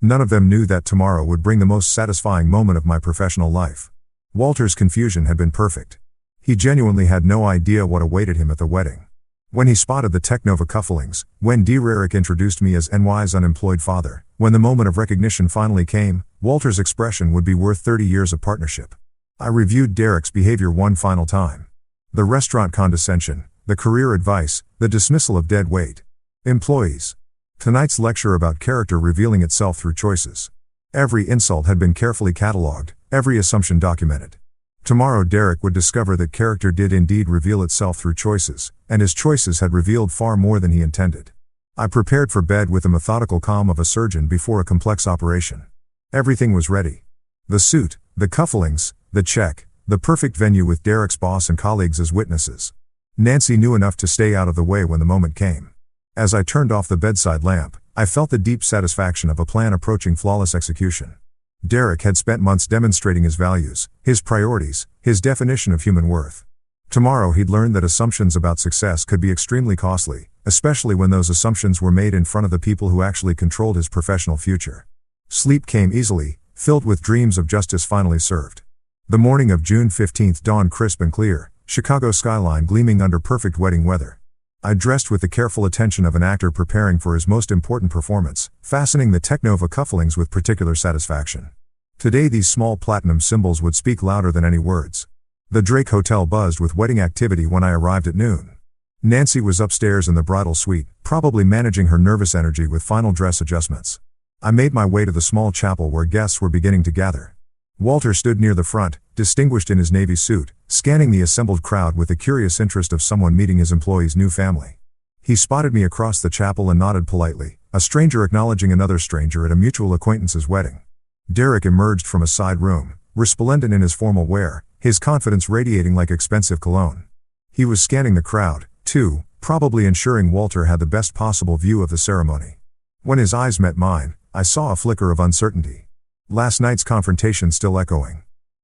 None of them knew that tomorrow would bring the most satisfying moment of my professional life. Walter's confusion had been perfect. He genuinely had no idea what awaited him at the wedding. When he spotted the Technova cufflinks, when Derek introduced me as NY's unemployed father, when the moment of recognition finally came, Walter's expression would be worth 30 years of partnership. I reviewed Derek's behavior one final time. The restaurant condescension, the career advice, the dismissal of dead weight employees. Tonight's lecture about character revealing itself through choices. Every insult had been carefully catalogued, every assumption documented. Tomorrow Derek would discover that character did indeed reveal itself through choices, and his choices had revealed far more than he intended. I prepared for bed with the methodical calm of a surgeon before a complex operation. Everything was ready. The suit, the cufflinks, the check, the perfect venue with Derek's boss and colleagues as witnesses. Nancy knew enough to stay out of the way when the moment came. As I turned off the bedside lamp, I felt the deep satisfaction of a plan approaching flawless execution. Derek had spent months demonstrating his values, his priorities, his definition of human worth. Tomorrow he'd learn that assumptions about success could be extremely costly, especially when those assumptions were made in front of the people who actually controlled his professional future. Sleep came easily, filled with dreams of justice finally served. The morning of June 15th dawned crisp and clear, Chicago skyline gleaming under perfect wedding weather. I dressed with the careful attention of an actor preparing for his most important performance, fastening the Technova cufflinks with particular satisfaction. Today these small platinum symbols would speak louder than any words. The Drake Hotel buzzed with wedding activity when I arrived at noon. Nancy was upstairs in the bridal suite, probably managing her nervous energy with final dress adjustments. I made my way to the small chapel where guests were beginning to gather. Walter stood near the front, distinguished in his navy suit, scanning the assembled crowd with the curious interest of someone meeting his employee's new family. He spotted me across the chapel and nodded politely, a stranger acknowledging another stranger at a mutual acquaintance's wedding. Derek emerged from a side room, resplendent in his formal wear, his confidence radiating like expensive cologne. He was scanning the crowd, too, probably ensuring Walter had the best possible view of the ceremony. When his eyes met mine, I saw a flicker of uncertainty. Last night's confrontation still echoing.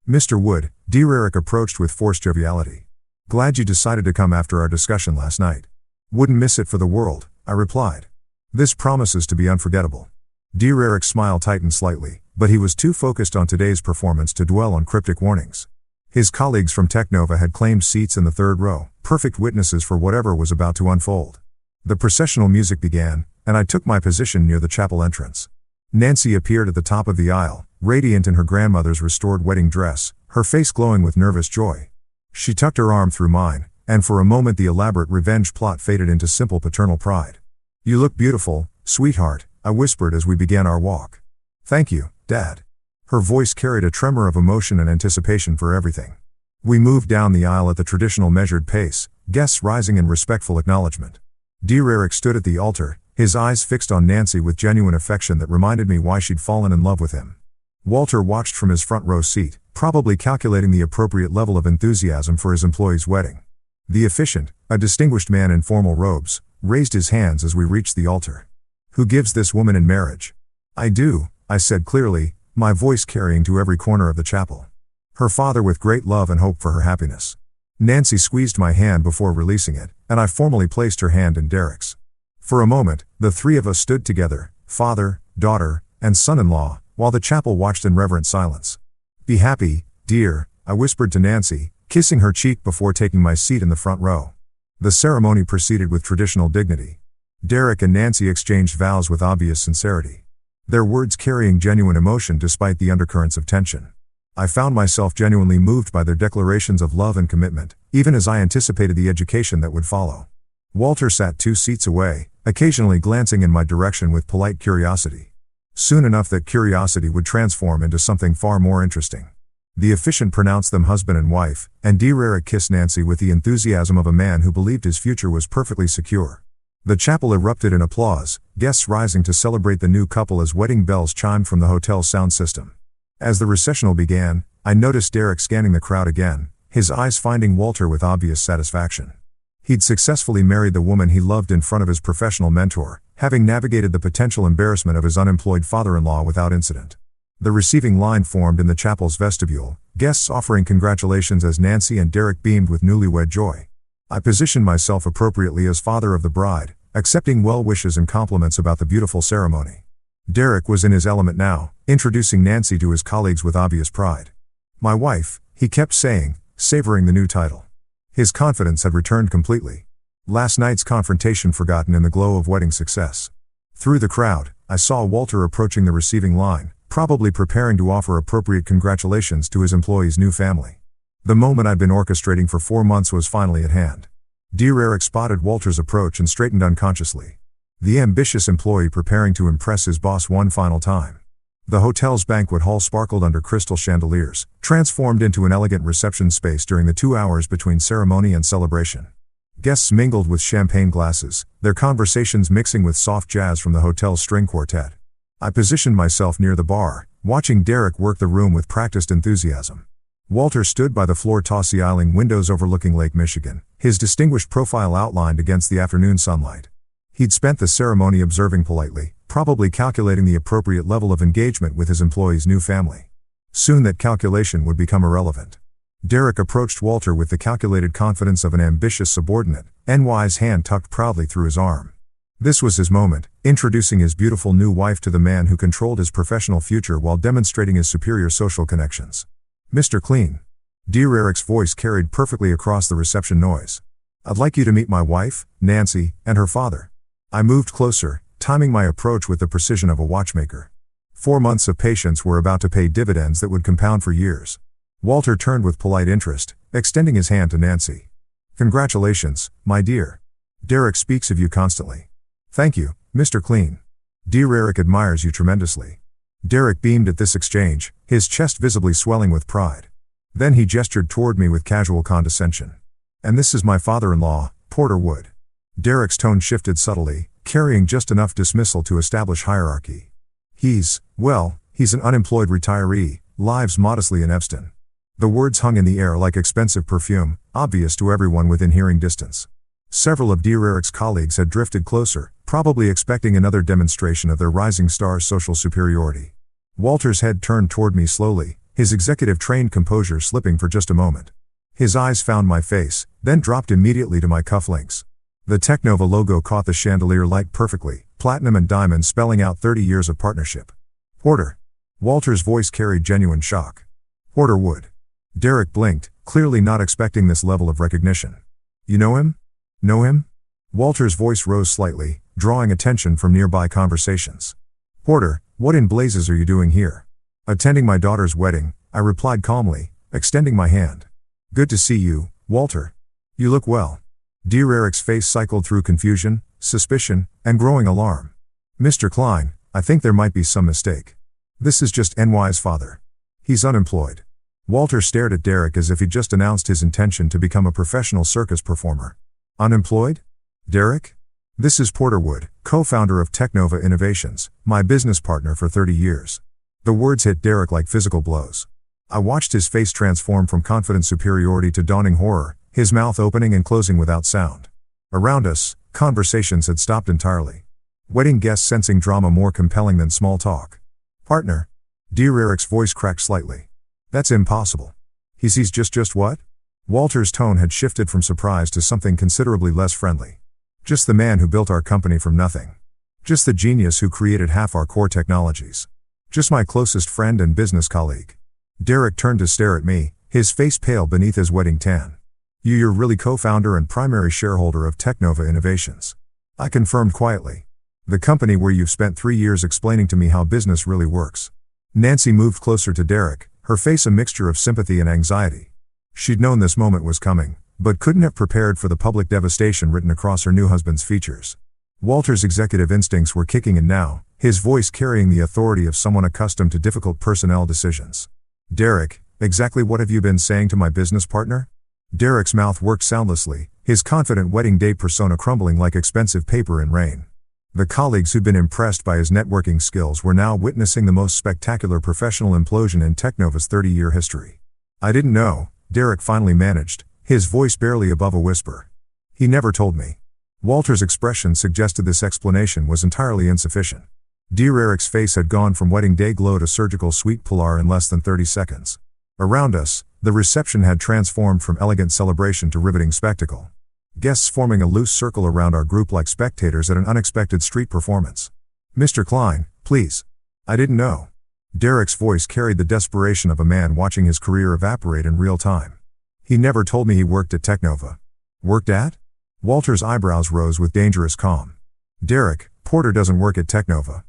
"Mr. Wood," Derek approached with forced joviality. "Glad you decided to come after our discussion last night." "Wouldn't miss it for the world," I replied. "This promises to be unforgettable." Derek's smile tightened slightly, but he was too focused on today's performance to dwell on cryptic warnings. His colleagues from Technova had claimed seats in the third row, perfect witnesses for whatever was about to unfold. The processional music began, and I took my position near the chapel entrance. Nancy appeared at the top of the aisle, radiant in her grandmother's restored wedding dress, her face glowing with nervous joy. She tucked her arm through mine, and for a moment the elaborate revenge plot faded into simple paternal pride. "You look beautiful, sweetheart," I whispered as we began our walk. "Thank you, Dad." Her voice carried a tremor of emotion and anticipation for everything. We moved down the aisle at the traditional measured pace, guests rising in respectful acknowledgement. Derek stood at the altar, his eyes fixed on Nancy with genuine affection that reminded me why she'd fallen in love with him. Walter watched from his front row seat, probably calculating the appropriate level of enthusiasm for his employee's wedding. The officiant, a distinguished man in formal robes, raised his hands as we reached the altar. "Who gives this woman in marriage?" "I do," I said clearly, my voice carrying to every corner of the chapel. "Her father with great love and hope for her happiness." Nancy squeezed my hand before releasing it, and I formally placed her hand in Derek's. For a moment, the three of us stood together, father, daughter, and son-in-law, while the chapel watched in reverent silence. "Be happy, dear," I whispered to Nancy, kissing her cheek before taking my seat in the front row. The ceremony proceeded with traditional dignity. Derek and Nancy exchanged vows with obvious sincerity, their words carrying genuine emotion despite the undercurrents of tension. I found myself genuinely moved by their declarations of love and commitment, even as I anticipated the education that would follow. Walter sat 2 seats away, occasionally glancing in my direction with polite curiosity. Soon enough that curiosity would transform into something far more interesting. The officiant pronounced them husband and wife, and Derek kissed Nancy with the enthusiasm of a man who believed his future was perfectly secure. The chapel erupted in applause, guests rising to celebrate the new couple as wedding bells chimed from the hotel's sound system. As the recessional began, I noticed Derek scanning the crowd again, his eyes finding Walter with obvious satisfaction. He'd successfully married the woman he loved in front of his professional mentor, having navigated the potential embarrassment of his unemployed father-in-law without incident. The receiving line formed in the chapel's vestibule, guests offering congratulations as Nancy and Derek beamed with newlywed joy. I positioned myself appropriately as father of the bride, accepting well wishes and compliments about the beautiful ceremony. Derek was in his element now, introducing Nancy to his colleagues with obvious pride. "My wife," he kept saying, savoring the new title. His confidence had returned completely. Last night's confrontation forgotten in the glow of wedding success. Through the crowd, I saw Walter approaching the receiving line, probably preparing to offer appropriate congratulations to his employee's new family. The moment I'd been orchestrating for 4 months was finally at hand. Derek spotted Walter's approach and straightened unconsciously. The ambitious employee preparing to impress his boss one final time. The hotel's banquet hall sparkled under crystal chandeliers, transformed into an elegant reception space during the 2 hours between ceremony and celebration. Guests mingled with champagne glasses, their conversations mixing with soft jazz from the hotel's string quartet. I positioned myself near the bar, watching Derek work the room with practiced enthusiasm. Walter stood by the floor-tossing windows overlooking Lake Michigan, his distinguished profile outlined against the afternoon sunlight. He'd spent the ceremony observing politely, probably calculating the appropriate level of engagement with his employee's new family. Soon that calculation would become irrelevant. Derek approached Walter with the calculated confidence of an ambitious subordinate, NY's hand tucked proudly through his arm. This was his moment, introducing his beautiful new wife to the man who controlled his professional future while demonstrating his superior social connections. "Mr. Clean." Derek's voice carried perfectly across the reception noise. "I'd like you to meet my wife, Nancy, and her father." I moved closer, timing my approach with the precision of a watchmaker. 4 months of patience were about to pay dividends that would compound for years. Walter turned with polite interest, extending his hand to Nancy. "Congratulations, my dear. Derek speaks of you constantly." "Thank you, Mr. Clean. Derek admires you tremendously." Derek beamed at this exchange, his chest visibly swelling with pride. Then he gestured toward me with casual condescension. "And this is my father-in-law, Porter Wood." Derek's tone shifted subtly, carrying just enough dismissal to establish hierarchy. He's an unemployed retiree, lives modestly in Evanston." The words hung in the air like expensive perfume, obvious to everyone within hearing distance. Several of Derek's colleagues had drifted closer, probably expecting another demonstration of their rising star's social superiority. Walter's head turned toward me slowly, his executive-trained composure slipping for just a moment. His eyes found my face, then dropped immediately to my cufflinks. The Technova logo caught the chandelier light perfectly, platinum and diamond spelling out 30 years of partnership. "Porter." Walter's voice carried genuine shock. "Porter Wood." Derek blinked, clearly not expecting this level of recognition. "You know him?" "Know him?" Walter's voice rose slightly, drawing attention from nearby conversations. "Porter, what in blazes are you doing here?" "Attending my daughter's wedding," I replied calmly, extending my hand. "Good to see you, Walter. You look well." Derek's face cycled through confusion, suspicion, and growing alarm. "Mr. Klein, I think there might be some mistake. This is just NY's father. He's unemployed." Walter stared at Derek as if he'd just announced his intention to become a professional circus performer. "Unemployed? Derek? This is Porter Wood, co-founder of Technova Innovations, my business partner for 30 years. The words hit Derek like physical blows. I watched his face transform from confident superiority to dawning horror, his mouth opening and closing without sound. Around us, conversations had stopped entirely. Wedding guests sensing drama more compelling than small talk. "Partner?" Derek's voice cracked slightly. "That's impossible." He's just what?" Walter's tone had shifted from surprise to something considerably less friendly. "Just the man who built our company from nothing. Just the genius who created half our core technologies. Just my closest friend and business colleague." Derek turned to stare at me, his face pale beneath his wedding tan. "You're really co-founder and primary shareholder of Technova Innovations." I confirmed quietly. The company where you've spent 3 years explaining to me how business really works. Nancy moved closer to Derek, her face a mixture of sympathy and anxiety. She'd known this moment was coming, but couldn't have prepared for the public devastation written across her new husband's features. Walter's executive instincts were kicking in now, his voice carrying the authority of someone accustomed to difficult personnel decisions. Derek, exactly what have you been saying to my business partner? Derek's mouth worked soundlessly, his confident wedding day persona crumbling like expensive paper in rain. The colleagues who'd been impressed by his networking skills were now witnessing the most spectacular professional implosion in Technova's 30-year history. I didn't know, Derek finally managed, his voice barely above a whisper. He never told me. Walter's expression suggested this explanation was entirely insufficient. Dear Eric's face had gone from wedding day glow to surgical sweet pular in less than 30 seconds. Around us, the reception had transformed from elegant celebration to riveting spectacle. Guests forming a loose circle around our group like spectators at an unexpected street performance. Mr. Klein, please. I didn't know. Derek's voice carried the desperation of a man watching his career evaporate in real time. He never told me he worked at Technova. Worked at? Walter's eyebrows rose with dangerous calm. Derek, Porter doesn't work at Technova.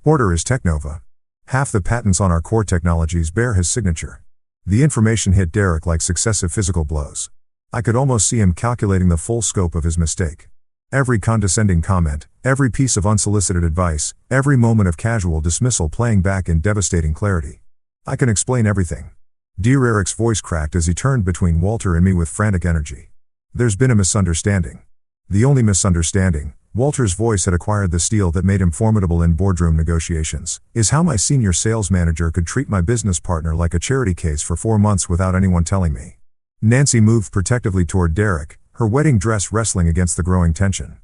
Porter is Technova. Half the patents on our core technologies bear his signature. The information hit Derek like successive physical blows. I could almost see him calculating the full scope of his mistake. Every condescending comment, every piece of unsolicited advice, every moment of casual dismissal playing back in devastating clarity. I can explain everything. Dear Eric's voice cracked as he turned between Walter and me with frantic energy. There's been a misunderstanding. The only misunderstanding, Walter's voice had acquired the steel that made him formidable in boardroom negotiations, is how my senior sales manager could treat my business partner like a charity case for 4 months without anyone telling me. Nancy moved protectively toward Derek, her wedding dress wrestling against the growing tension.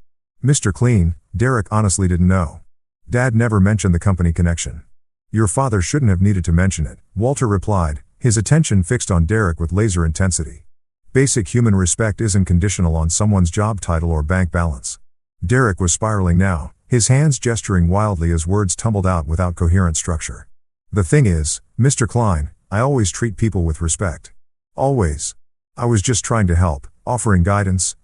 Mr. Clean, Derek honestly didn't know. Dad never mentioned the company connection. Your father shouldn't have needed to mention it, Walter replied, his attention fixed on Derek with laser intensity. Basic human respect isn't conditional on someone's job title or bank balance. Derek was spiraling now, his hands gesturing wildly as words tumbled out without coherent structure. The thing is, Mr. Klein, I always treat people with respect. Always. I was just trying to help, offering guidance,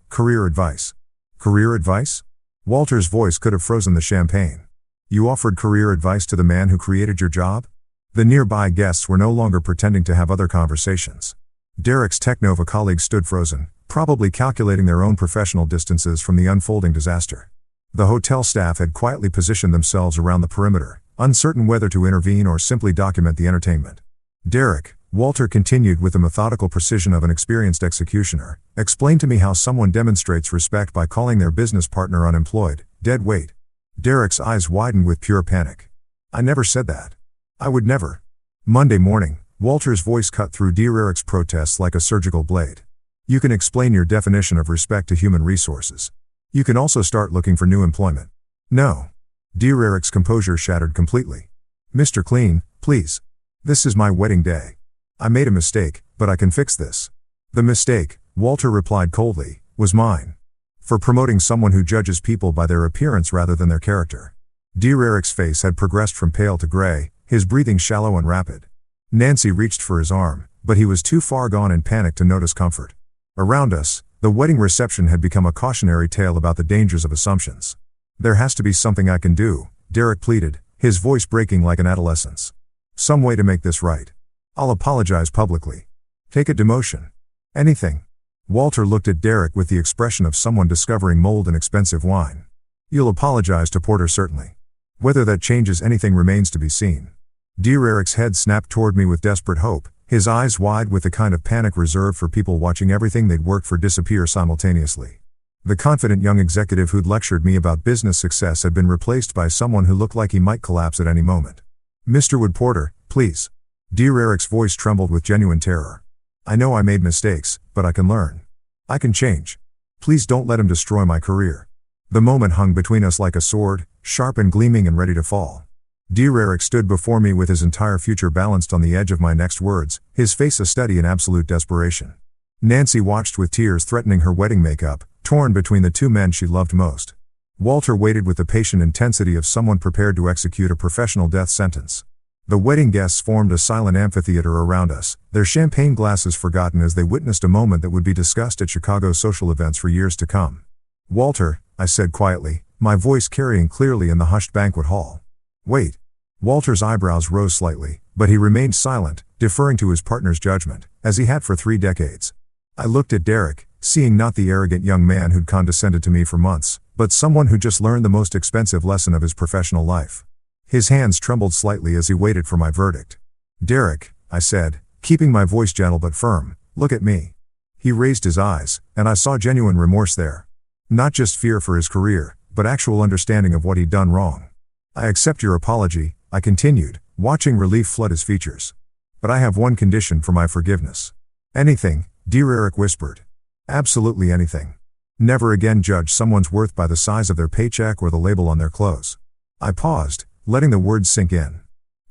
career advice. Career advice? Walter's voice could have frozen the champagne. You offered career advice to the man who created your job? The nearby guests were no longer pretending to have other conversations. Derek's Technova colleagues stood frozen, probably calculating their own professional distances from the unfolding disaster. The hotel staff had quietly positioned themselves around the perimeter, uncertain whether to intervene or simply document the entertainment. Derek, Walter continued with the methodical precision of an experienced executioner, explain to me how someone demonstrates respect by calling their business partner unemployed, dead weight. Derek's eyes widened with pure panic. I never said that. I would never. Monday morning, Walter's voice cut through Dear Eric's protests like a surgical blade. You can explain your definition of respect to human resources. You can also start looking for new employment. No. Dear Eric's composure shattered completely. Mr. Clean, please. This is my wedding day. I made a mistake, but I can fix this. The mistake, Walter replied coldly, was mine. For promoting someone who judges people by their appearance rather than their character. Dear Eric's face had progressed from pale to gray, his breathing shallow and rapid. Nancy reached for his arm, but he was too far gone in panic to notice comfort. Around us, the wedding reception had become a cautionary tale about the dangers of assumptions. There has to be something I can do, Derek pleaded, his voice breaking like an adolescent's. Some way to make this right. I'll apologize publicly. Take a demotion. Anything. Walter looked at Derek with the expression of someone discovering mold in expensive wine. You'll apologize to Porter certainly. Whether that changes anything remains to be seen. Dear Eric's head snapped toward me with desperate hope, his eyes wide with the kind of panic reserved for people watching everything they'd worked for disappear simultaneously. The confident young executive who'd lectured me about business success had been replaced by someone who looked like he might collapse at any moment. Mr. Wood Porter, please. Dear Eric's voice trembled with genuine terror. I know I made mistakes, but I can learn. I can change. Please don't let him destroy my career. The moment hung between us like a sword, sharp and gleaming and ready to fall. Dear Eric stood before me with his entire future balanced on the edge of my next words, his face a study in absolute desperation. Nancy watched with tears threatening her wedding makeup, torn between the two men she loved most. Walter waited with the patient intensity of someone prepared to execute a professional death sentence. The wedding guests formed a silent amphitheater around us, their champagne glasses forgotten as they witnessed a moment that would be discussed at Chicago social events for years to come. Walter, I said quietly, my voice carrying clearly in the hushed banquet hall. Wait. Walter's eyebrows rose slightly, but he remained silent, deferring to his partner's judgment, as he had for 3 decades. I looked at Derek, seeing not the arrogant young man who'd condescended to me for months, but someone who just learned the most expensive lesson of his professional life. His hands trembled slightly as he waited for my verdict. Derek, I said, keeping my voice gentle but firm, look at me. He raised his eyes, and I saw genuine remorse there. Not just fear for his career, but actual understanding of what he'd done wrong. I accept your apology, I continued, watching relief flood his features. But I have one condition for my forgiveness. Anything, dear Eric whispered. Absolutely anything. Never again judge someone's worth by the size of their paycheck or the label on their clothes. I paused, letting the words sink in.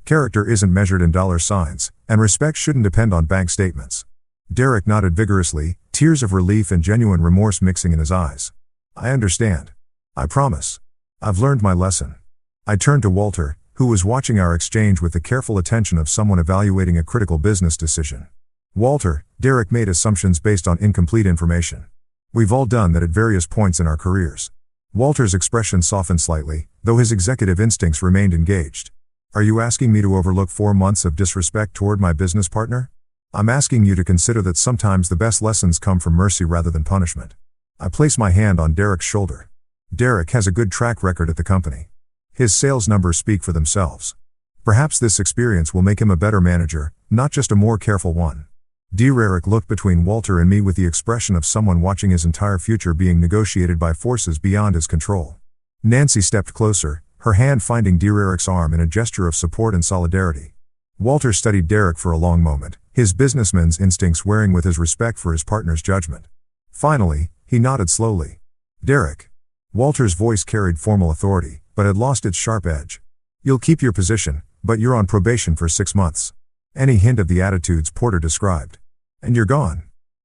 Character isn't measured in dollar signs, and respect shouldn't depend on bank statements. Derek nodded vigorously, tears of relief and genuine remorse mixing in his eyes. I understand. I promise. I've learned my lesson. I turned to Walter, who was watching our exchange with the careful attention of someone evaluating a critical business decision. Walter, Derek made assumptions based on incomplete information. We've all done that at various points in our careers. Walter's expression softened slightly, though his executive instincts remained engaged. Are you asking me to overlook 4 months of disrespect toward my business partner? I'm asking you to consider that sometimes the best lessons come from mercy rather than punishment. I place my hand on Derek's shoulder. Derek has a good track record at the company. His sales numbers speak for themselves. Perhaps this experience will make him a better manager, not just a more careful one. Dear Eric looked between Walter and me with the expression of someone watching his entire future being negotiated by forces beyond his control. Nancy stepped closer, her hand finding Dear Eric's arm in a gesture of support and solidarity. Walter studied Derek for a long moment, his businessman's instincts wearing with his respect for his partner's judgment. Finally, he nodded slowly. Derek. Walter's voice carried formal authority, but had lost its sharp edge. You'll keep your position, but you're on probation for 6 months. Any hint of the attitudes Porter described. And you're gone.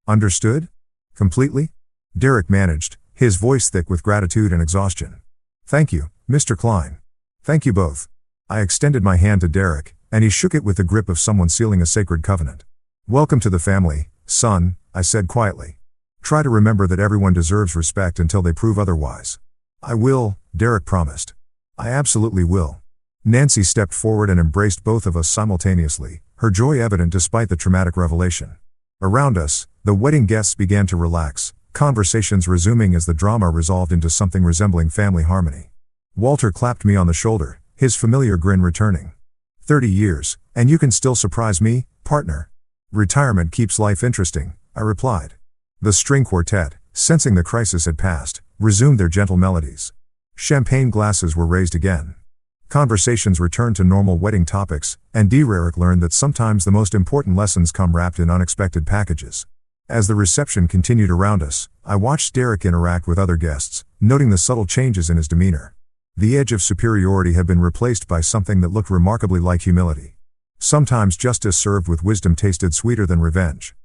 Understood? Completely? Derek managed, his voice thick with gratitude and exhaustion. Thank you, Mr. Klein. Thank you both. I extended my hand to Derek, and he shook it with the grip of someone sealing a sacred covenant. Welcome to the family, son, I said quietly. Try to remember that everyone deserves respect until they prove otherwise. I will, Derek promised. I absolutely will. Nancy stepped forward and embraced both of us simultaneously, her joy evident despite the traumatic revelation. Around us, the wedding guests began to relax, conversations resuming as the drama resolved into something resembling family harmony. Walter clapped me on the shoulder, his familiar grin returning. 30 years, and you can still surprise me, partner. Retirement keeps life interesting, I replied. The string quartet, sensing the crisis had passed, resumed their gentle melodies. Champagne glasses were raised again. Conversations returned to normal wedding topics, and Derek learned that sometimes the most important lessons come wrapped in unexpected packages. As the reception continued around us, I watched Derek interact with other guests, noting the subtle changes in his demeanor. The edge of superiority had been replaced by something that looked remarkably like humility. Sometimes justice served with wisdom tasted sweeter than revenge.